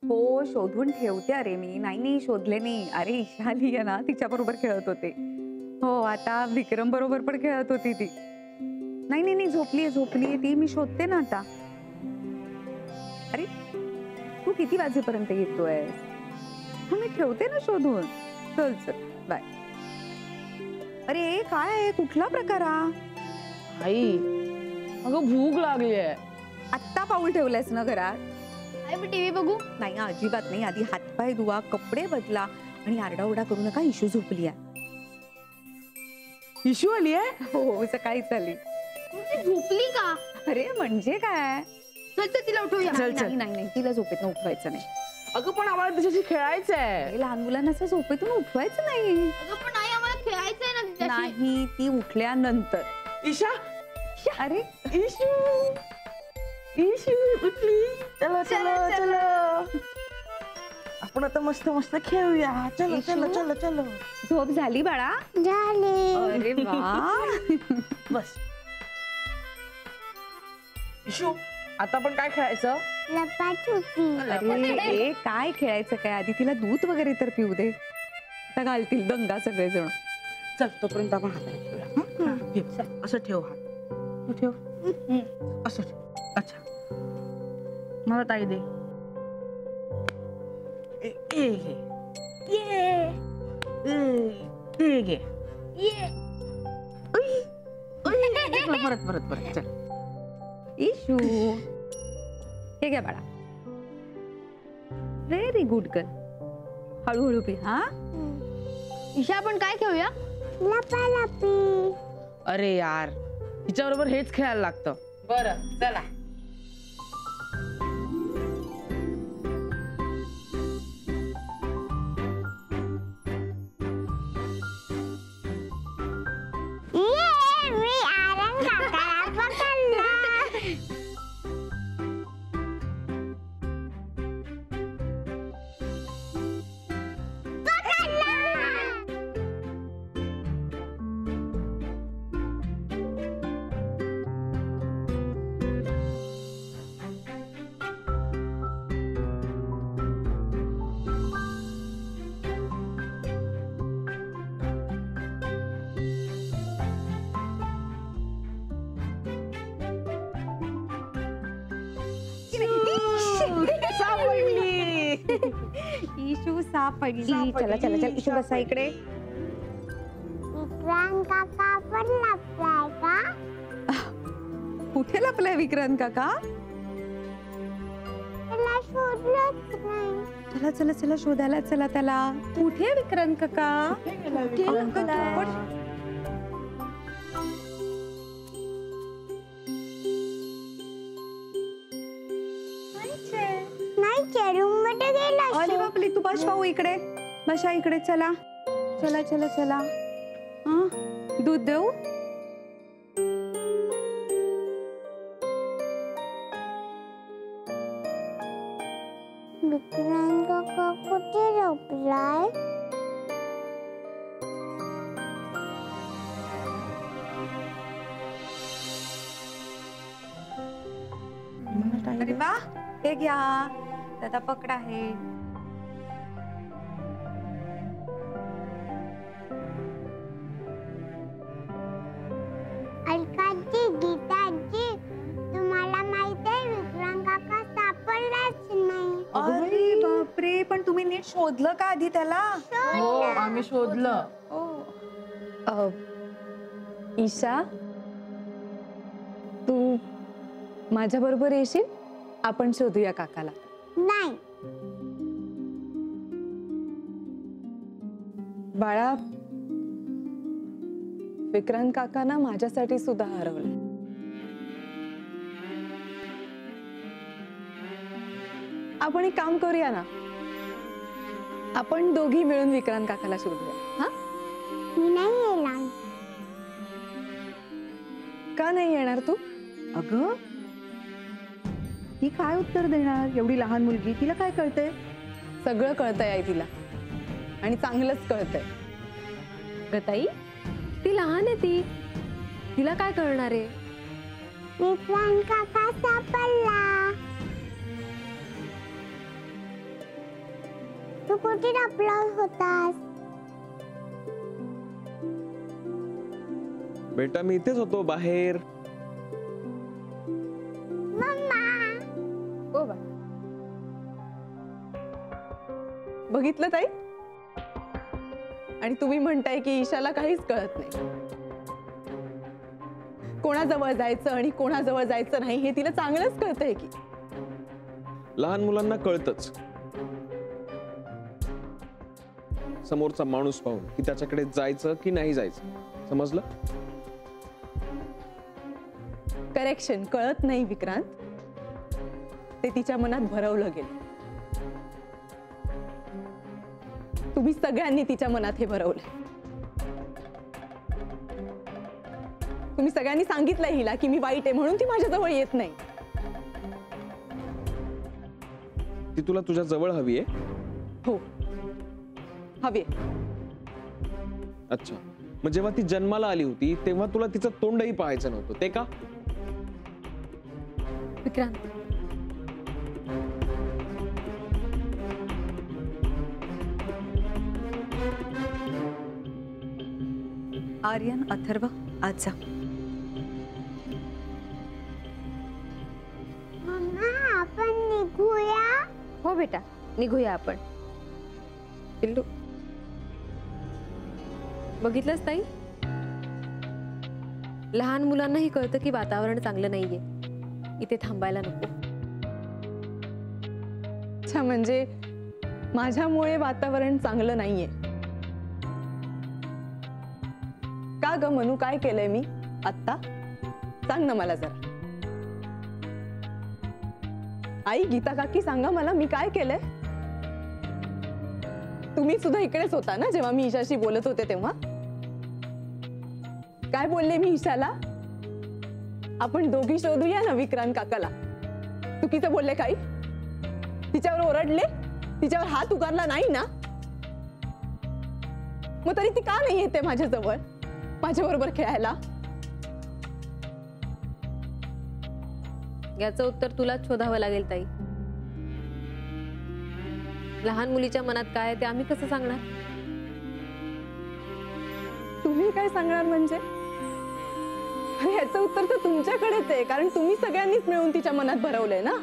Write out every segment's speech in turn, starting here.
हो शोधून ठेवते अरे मी. नाही शोधले नाही. अरे ईशा आली आहे ना तिच्या बरोबर खेळत होते. हो आता विक्रम बरोबर पण खेळत होती ती. नाही झोपलीये ती. मी शोधते ना आता. अरे तू किती वाजेपर्यंत येतोय? मी ठेवते ना शोधून. चल बाय. अरे काय आहे? कुठला प्रकार हा? आई अगं भूक लागली आहे. आत्ता पाऊल ठेवलंयस ना घरात? मी टीव्ही बघू. नाही अजिबात नाही. आधी हातपाय धुवा, कपडे बदला आणि आरडाओरडा करू नका. इशू झोपली आहे. इशू आली आहे? हो सकाळी चालली. झोपली का? अरे म्हणजे काय? चल तिला उठवूया. नाही तिला झोपेत उठवायचं नाही. अगं पण आम्हाला तिच्याशी खेळायचंय. लहान मुलांना असं झोपेतून उठवायचं नाही. अगं पण आई आम्हाला खेळायचंय ना तिच्याशी. नाही ती उठल्यानंतर. ईशा अरे इशू उठली. चलो चलो चलो आपण आता मस्त मस्त खेळूया. चलो चलो चलो चलो. झोप झाली बाळा? झाली. अरे वा. बस इशू आता आपण काय खेळायचं? अरे काय खेळायचं काय? आधी तिला दूध वगैरे तर पिऊ दे. आता घालतील दंगा सगळेजण. चल तोपर्यंत आपण हाताने खेळूया. असं ठेव हात. ठेव असं ठेव. अच्छा मला ताई दे. परत परत परत. चल इशू हे घ्या बाळा. Very good girl. हळूहळू पी. हा ईशा आपण काय खेळूया? लपालपी. अरे यार हिच्याबरोबर हेच खेळायला लागतं. बरं चला. इशू सापडली. चला चला चल इशू बसा इकडे. विक्रांत काका पण लपलाय का? कुठे लपलाय विक्रांत काका? त्याला शोधलंच नाही. चला चला चला शोधायला चला त्याला. कुठे विक्रांत काका? अरे बापले तू बस पाहू इकडे. बसा इकडे. चला चला चला चला. हा दूध देऊ? विक्रांत काका कुठे लपलाय? अरे वा हे घ्या. दादा पकडा हे. अलकाजी गीताजी तुम्हाला माहित आहे विक्रांत काका सापडलाच नाही. अरे बापरे. पण तुम्ही नीट शोधलं का आधी त्याला? हो आम्ही शोधलं. ईशा तू माझ्या बरोबर येशील? आपण शोधूया काकाला. नाही. बाळा विक्रांत काकांना माझ्यासाठी सुद्धा हरवलं. आपण एक काम करूया ना. आपण दोघी मिळून विक्रांत काकाला शोधूया. हा मी नाही येणार. का नाही येणार तू? अगं ती काय उत्तर देणार? एवढी लहान मुलगी. तिला काय कळतंय? सगळं कळतंय आई तिला. आणि चांगलंच कळतंय. गताई ती लहान आहे. तिला काय कळणार आहे? विक्रांत काका सापडला. तू कुठे लपला होतास? बेटा मी इथेच होतो बाहेर. मम्मा हो बा. बघितलं ताई? आणि तुम्ही म्हणताय की ईशाला काहीच कळत नाही. कोणाजवळ जायचं आणि कोणाजवळ जायचं नाही हे तिला चांगलंच कळतंय की. लहान मुलांना कळतच समोरचा माणूस पाहून की त्याच्याकडे जायचं की नाही जायचं. समजलं? करेक्शन, कळत नाही विक्रांत. ते तिच्या मनात भरवलं गेलं. तुम्ही सगळ्यांनी तिच्या मनात हे भरवलंय. तुम्ही सगळ्यांनी सांगितलंय हिला की मी वाईट आहे म्हणून ती माझ्याजवळ येत नाही. ती तुला तुझ्या जवळ हवी आहे? हो, हवे. अच्छा, मग जेव्हा ती जन्माला आली होती तेव्हा तुला तिचं तोंडही पाहायचं नव्हतं ते का? विक्रांत, आर्यन, अथर्व, आज जा. मम्मा आपण निघूया. हो बेटा, निघूया आपण. पिल्लू, बघितलंच ताई, लहान मुलांनाही कळतं की वातावरण चांगलं नाहीये, इथे थांबायला नको. अच्छा, म्हणजे माझ्यामुळे वातावरण चांगलं नाहीये का ग मनू? काय केलंय मी आत्ता? सांग ना मला जरा. आई, गीता काकी, सांगा मला मी काय केलंय? तुम्ही सुद्धा इकडेच होता ना जेव्हा मी ईशाशी बोलत होते तेव्हा? काय बोलले मी ईशाला? आपण दोघी शोधूया ना विक्रांत काकाला. चुकीचं बोलले काही? तिच्यावर ओरडले? तिच्यावर हात उगारला नाही ना? मग तरी ती का नाही येते माझ्याजवळ, माझ्या बरोबर खेळायला? याचं उत्तर तुलाच शोधावं लागेल ताई. लहान मुलीच्या मनात काय आहे ते आम्ही कसं सांगणार? तुम्ही काय सांगणार म्हणजे? अरे याचं उत्तर तर तुमच्याकडेच आहे, कारण तुम्ही सगळ्यांनीच मिळून तिच्या मनात भरवलंय ना.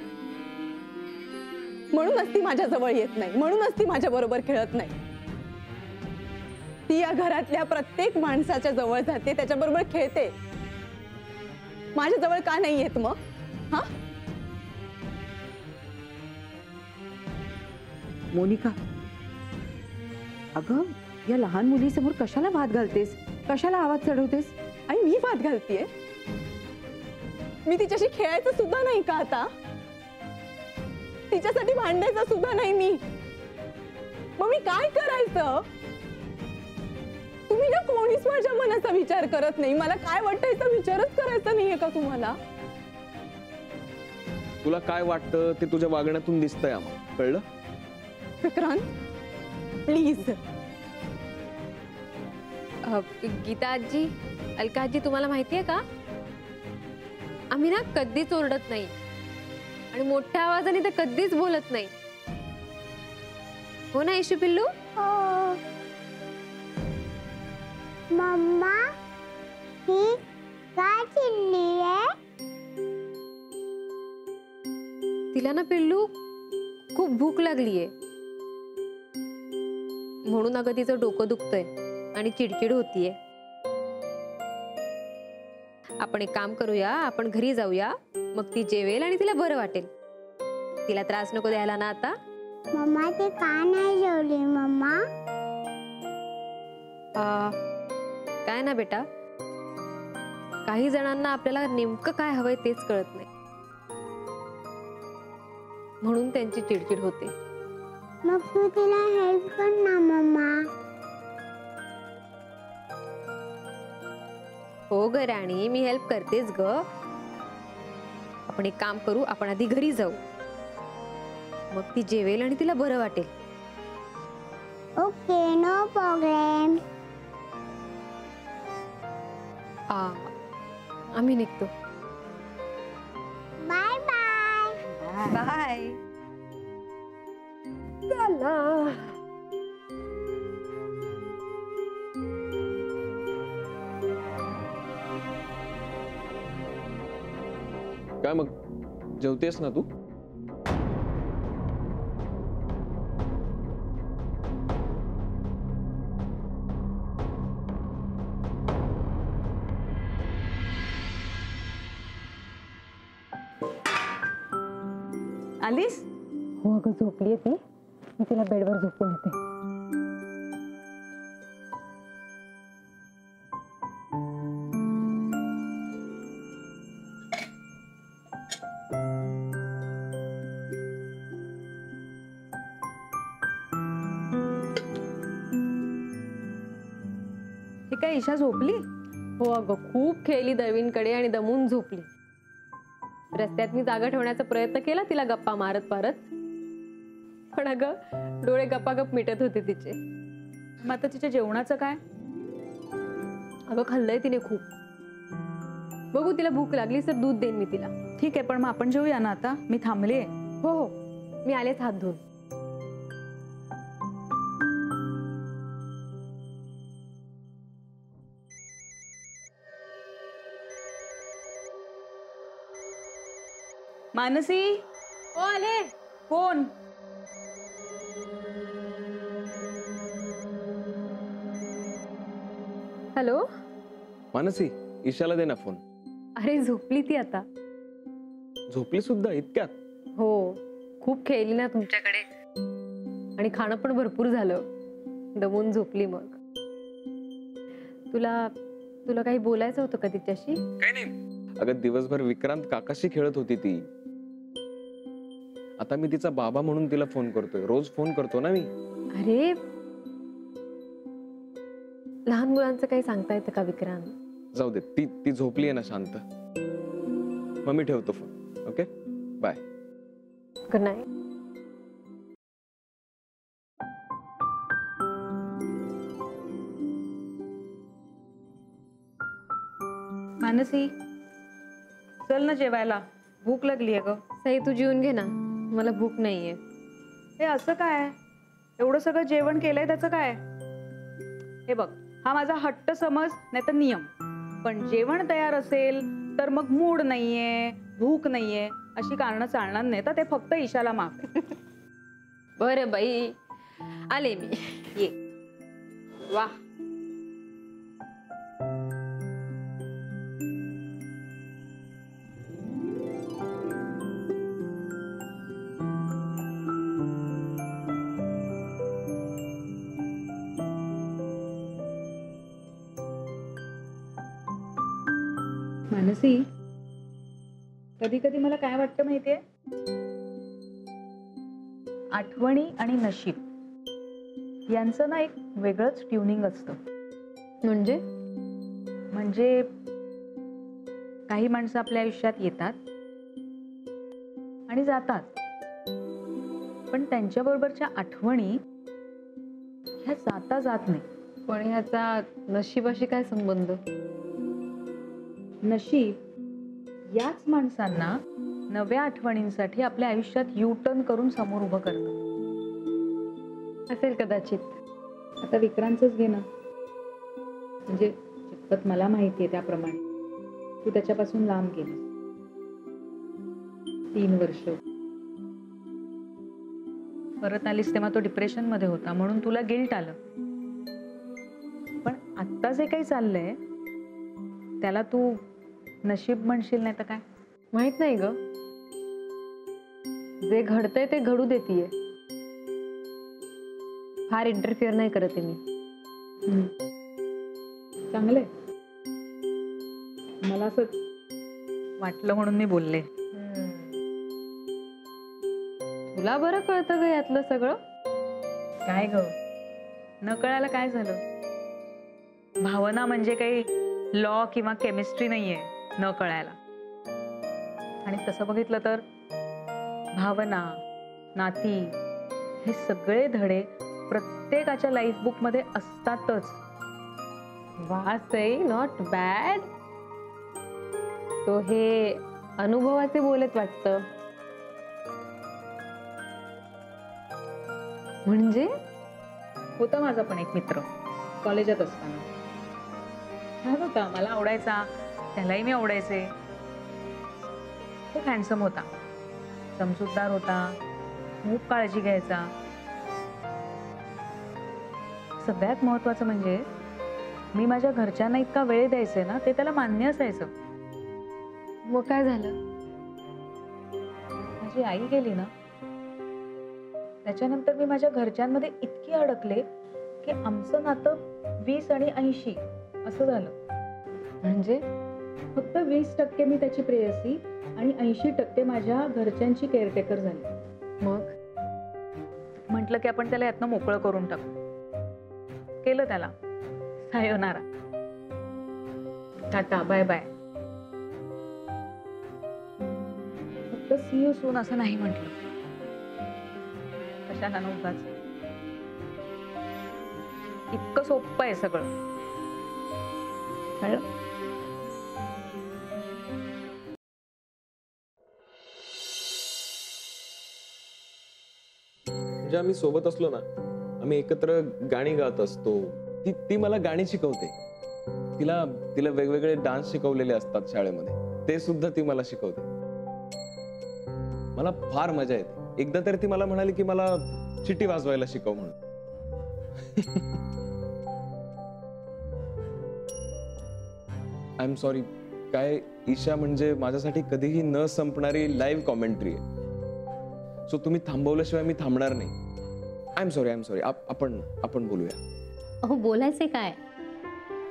म्हणूनच ती माझ्या जवळ येत नाही, म्हणूनच ती माझ्या बरोबर खेळत नाही. ती या घरातल्या प्रत्येक माणसाच्या जवळ जाते, त्याच्या बरोबर खेळते. माझ्या जवळ का नाही येत मग? हा, मोनिका, अगं या लहान मुलीसमोर कशाला वाद घालतेस? कशाला आवाज चढवतेस? आणि मी वाद घालतीये? मी तिच्याशी खेळायचं सुद्धा नाही का आता? तिच्यासाठी भांडायचं सुद्धा नाही मी. मग मी काय करायचं? तुम्ही ना कोणीच माझ्या मनाचा विचार करत नाही. मला काय वाटतं याचा विचारच करायचा नाहीये का तुम्हाला? तुला काय वाटतं ते तुझ्या वागण्यातून दिसतंय आम्हाला, कळलं? विक्रांत, प्लीज. गीता आजी, अलका आजी, तुम्हाला माहितीये का, आम्ही ना कधीच ओरडत नाही आणि मोठ्या आवाजाने तर कधीच बोलत नाही. हो ना इशू पिल्लू? हो. मम्मा ही काय चिडली आहे? तिला ना पिल्लू खूप भूक लागलीये, म्हणून अगं तिचं डोकं दुखतंय आणि चिडचिड होतीये. आपण एक काम करूया, आपण घरी जाऊया, मग ती जेवेल आणि तिला बरं वाटेल. तिला त्रास नको द्यायला ना आता. मम्मा ती का नाही जेवली? मम्मा काय ना बेटा, काही जणांना आपल्याला नेमकं काय हवंय तेच कळत नाही, म्हणून त्यांची चिडचिड होते. मग तू तिला हेल्प कर ना मम्मा. हो ग राणी, मी हेल्प करतेच ग. आपण एक काम करू, आपण आधी घरी जाऊ, मग ती जेवेल आणि तिला बरं वाटेल. Okay, no problem. आम्ही निघतो. Bye bye. बाय. चला. काय मग जेवतेस ना तू? आलीस? हो अगं झोपलीये ती, मी तिला बेडवर झोपून येते. ही काय ईशा झोपली? हो अगं खूप खेळली दळवींकडे आणि दमून झोपली. रस्त्यात मी जागा ठेवण्याचा प्रयत्न केला तिला गप्पा मारत मारत, पण अगं डोळे गप्पागप मिटत होते तिचे. मग आता तिच्या जेवणाचं काय? अगं खाल्लंय तिने खूप. बघू तिला भूक लागली तर दूध देईन मी तिला. ठीक आहे, पण मग आपण जेवूया ना आता. मी थांबले. हो हो मी आलेच हात धुवून. मानसी, हो आले. कोण? हॅलो. मानसी, ईशाला दे ना फोन. अरे झोपली ती आता. झोपली सुद्धा इतक्यात? हो खूप खेळली ना तुमच्याकडे आणि खाणं पण भरपूर झालं. दमून झोपली. मग तुला तुला काही बोलायचं होतं का तिच्याशी? काही नाही. अगं दिवसभर विक्रांत काकाशी खेळत होती ती. आता मी तिचा बाबा म्हणून तिला फोन करतोय. रोज फोन करतो ना मी. अरे लहान मुलांचं काही सांगता येतं का विक्रांत? जाऊ दे, ती झोपली आहे ना शांत. मग मी ठेवतो phone. Okay bye. Good night. Mansi, चल ना जेवायला. भूक लागली आहे ग. सई तू जेवून घे ना, मला भूक नाहीये. हे असं काय? एवढं सगळं जेवण केलंय त्याचं काय? हे बघ, हा माझा हट्ट समज नाही तर नियम. पण जेवण तयार असेल तर मग मूड नाहीये, भूक नाहीये अशी कारणं चालणार नाही. तर ते फक्त ईशाला माफ आहे. बरं बाई, आले मी. ये. वा. मानसी, कधी कधी मला काय वाटतं माहितीये, आठवणी आणि नशीब यांचं ना एक वेगळंच ट्युनिंग असतं. म्हणजे काही माणसं आपल्या आयुष्यात येतात आणि जातात, पण त्यांच्याबरोबरच्या आठवणी ह्या जाता जात नाही. पण ह्याचा नशिबाशी काय संबंध? नशीब याच माणसांना नव्या आठवणींसाठी आपल्या आयुष्यात यू टर्न करून समोर उभं करतं. असेल कदाचित. आता विक्रांतच घे ना. म्हणजे जितपत मला माहितीये त्याप्रमाणे तू त्याच्यापासून लांब गेलीस 3 वर्ष. परत आलीस तेव्हा तो डिप्रेशन मध्ये होता म्हणून तुला गिल्ट आलं. पण आत्ता जे काही चाललंय त्याला तू नशीब म्हणशील नाही तर काय? माहित नाही ग. जे घडतंय ते घडू देतीये. फार इंटरफिअर नाही करत आहे मी. चांगलंय. मला असं वाटलं म्हणून मी बोलले. तुला बरं कळतं ग यातलं सगळं. काय ग, न कळायला काय झालं? भावना म्हणजे काही लॉ किंवा केमिस्ट्री नाहीये न कळायला. आणि तसं बघितलं तर भावना, नाती हे सगळे धडे प्रत्येकाच्या लाईफ बुक मध्ये असतातच. वा सई, नॉट बॅड. तो हे अनुभवाचे बोलत वाटतं. म्हणजे होता माझा पण एक मित्र कॉलेजात असताना. होता, मला आवडायचा, त्यालाही मी आवडायचे. खूप हँडसम होता, समजूतदार होता, खूप काळजी घ्यायचा. सगळ्यात महत्वाचं म्हणजे मी माझ्या घरच्यांना इतका वेळ द्यायचे ना, ते त्याला मान्य असायचं. मग काय झालं? माझी आई गेली ना, त्याच्यानंतर मी माझ्या घरच्यांमध्ये इतकी अडकले की आमचं नातं 20 आणि 80 असं झालं. म्हणजे फक्त 20% मी त्याची प्रेयसी आणि 80% माझ्या घरच्यांची केअरटेकर झाली. मग म्हटलं की आपण त्याला यातनं मोकळं करून टाकू. केलं त्याला. सायोनारा, टाटा, बाय बाय. फक्त सी यू सून असं नाही म्हटलं. कशाला नव्हताच. इतकं सोपं आहे सगळं. कळलं? म्हणजे आम्ही सोबत असलो ना, आम्ही एकत्र गाणी गात असतो. ती मला गाणी शिकवते. तिला वेगवेगळे डान्स शिकवलेले असतात शाळेमध्ये, ते सुद्धा ती मला शिकवते. मला फार मजा येते. एकदा तर ती मला म्हणाली की मला चिटी वाजवायला शिकव म्हणून. आय एम सॉरी, काय ईशा म्हणजे माझ्यासाठी कधीही न संपणारी लाईव्ह कॉमेंट्री आहे. सो तुम्ही थांबवल्याशिवाय मी थांबणार नाही. I am sorry. आपण बोलूया. अहो बोलायचे काय,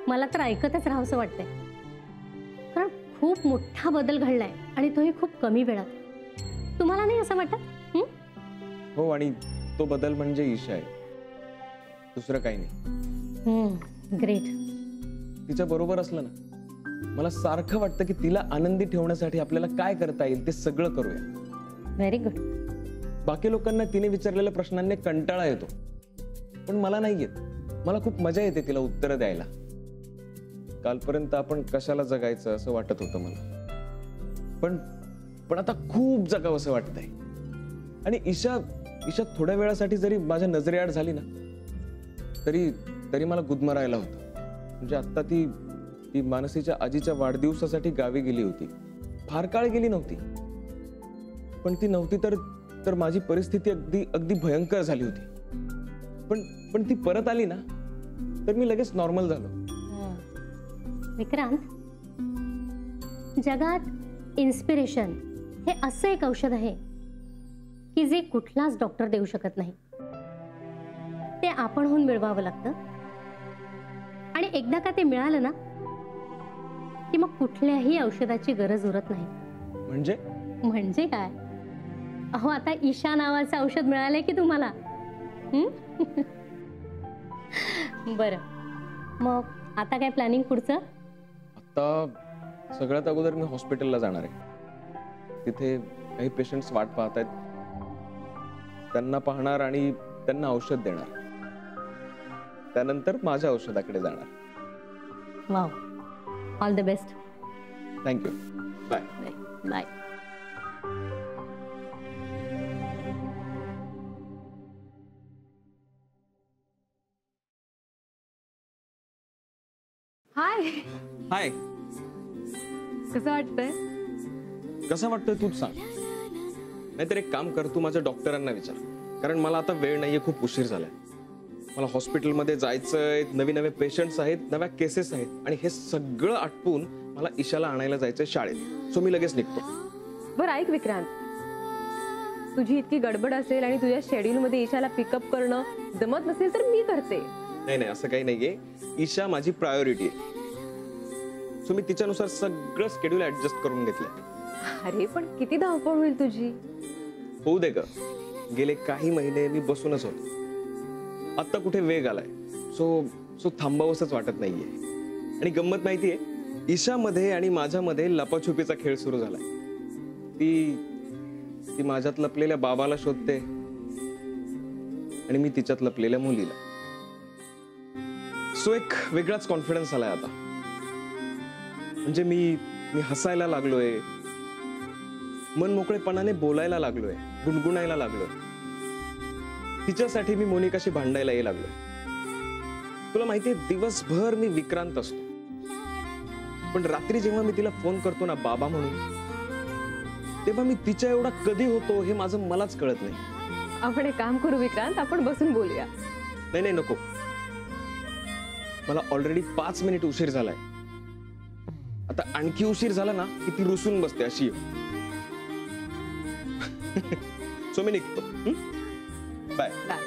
मला तर ऐकतच राहावंसं वाटतंय. कारण खूप मोठा बदल घडलाय आणि तोही खूप कमी वेळात. तुम्हाला नाही असं वाटत? हो, आणि तो बदल म्हणजे ईशा आहे, दुसरं काही नाही. ग्रेट. तिच्या बरोबर असलं ना, मला सारखं वाटतं की तिला आनंदी ठेवण्यासाठी आपल्याला काय करता येईल ते सगळं करूया. Very good. बाकी लोकांना तिने विचारलेल्या प्रश्नांनी कंटाळा येतो, पण मला नाही येत. मला खूप मजा येते तिला उत्तरं द्यायला. कालपर्यंत आपण कशाला जगायचं असं वाटत होतं मला, पण आता खूप जगावं असं वाटतंय. आणि ईशा थोड्या वेळासाठी जरी माझ्या नजरेआड झाली ना, तरी मला गुदमरायला होतं. म्हणजे आता ती मानसीच्या आजीच्या वाढदिवसासाठी गावी गेली होती. फार काळ गेली नव्हती, पण ती नव्हती तर माझी परिस्थिती अगदी भयंकर झाली होती. पण ती परत आली ना, तर मी लगेच नॉर्मल झालो. विक्रांत, जगात इन्स्पिरेशन हे असं एक औषध आहे की जे कुठलाच डॉक्टर देऊ शकत नाही. ते आपणहून मिळवावं लागतं. आणि एकदा का ते मिळालं ना, की मग कुठल्याही औषधाची गरज उरत नाही. म्हणजे काय? अहो, आता ईशा नावाचं औषध मिळालंय की तुम्हाला. बरं, मग आता काय प्लॅनिंग पुढचं? आता सगळ्यात अगोदर मी हॉस्पिटलला जाणार आहे. तिथे काही पेशंट्स वाट पाहत आहेत, त्यांना पाहणार आणि त्यांना औषध देणार. त्यानंतर माझ्या औषधाकडे जाणार. Wow, all the best. Thank you. Bye bye. Hi. कसं वाटतंय? कसं वाटतंय तूच सांग. नाहीतर एक काम कर, तू माझ्या डॉक्टरांना विचार, कारण मला आता वेळ नाहीये, खूप उशीर झालाय. मला हॉस्पिटलमध्ये जायचंय, नवे पेशंट्स आहेत, नव्या केसेस आहेत, आणि हे सगळं आटपून मला ईशाला आणायला जायचंय शाळेत. सो मी लगेच निघतो. बरं ऐक विक्रांत, तुझी इतकी गडबड असेल आणि तुझ्या शेड्यूल मध्ये ईशाला पिकअप करणं जमत नसेल तर मी करते. नाही, असं काही नाहीये. ईशा माझी प्रायोरिटी आहे. सो मी तिच्यानुसार सगळं शेड्यूल ऍडजस्ट करून घेतलंय. अरे पण किती धावपळ होईल तुझी. होऊ दे ग. गेले काही महिने मी बसूनच होतो. आता कुठे वेग आलाय, सो थांबावंसच वाटत नाहीये. आणि गंमत माहितीये, ईशामध्ये आणि माझ्यामध्ये लपाछुपीचा खेळ सुरू झालाय. ती माझ्यात लपलेल्या बाबाला शोधते आणि मी तिच्यात लपलेल्या मुलीला. सो एक वेगळाच कॉन्फिडन्स आलाय आता. म्हणजे मी हसायला लागलोय, मन मोकळेपणाने बोलायला लागलोय, गुणगुणायला लागलोय. तिच्यासाठी मी मोनिकाशी भांडायला यायला लागलोय. तुला माहितीये, दिवसभर मी विक्रांत असतो, पण रात्री जेव्हा मी तिला फोन करतो ना बाबा म्हणून, तेव्हा मी तिच्या एवढा कधी होतो हे माझं मलाच कळत नाही. आपण एक काम करू विक्रांत, आपण बसून बोलूया. नाही नाही नको, मला ऑलरेडी 5 मिनिट उशीर झालाय. आता आणखी उशीर झाला ना की ती रुसून बसते अशी. सो मी निघतो. बाय. बाय.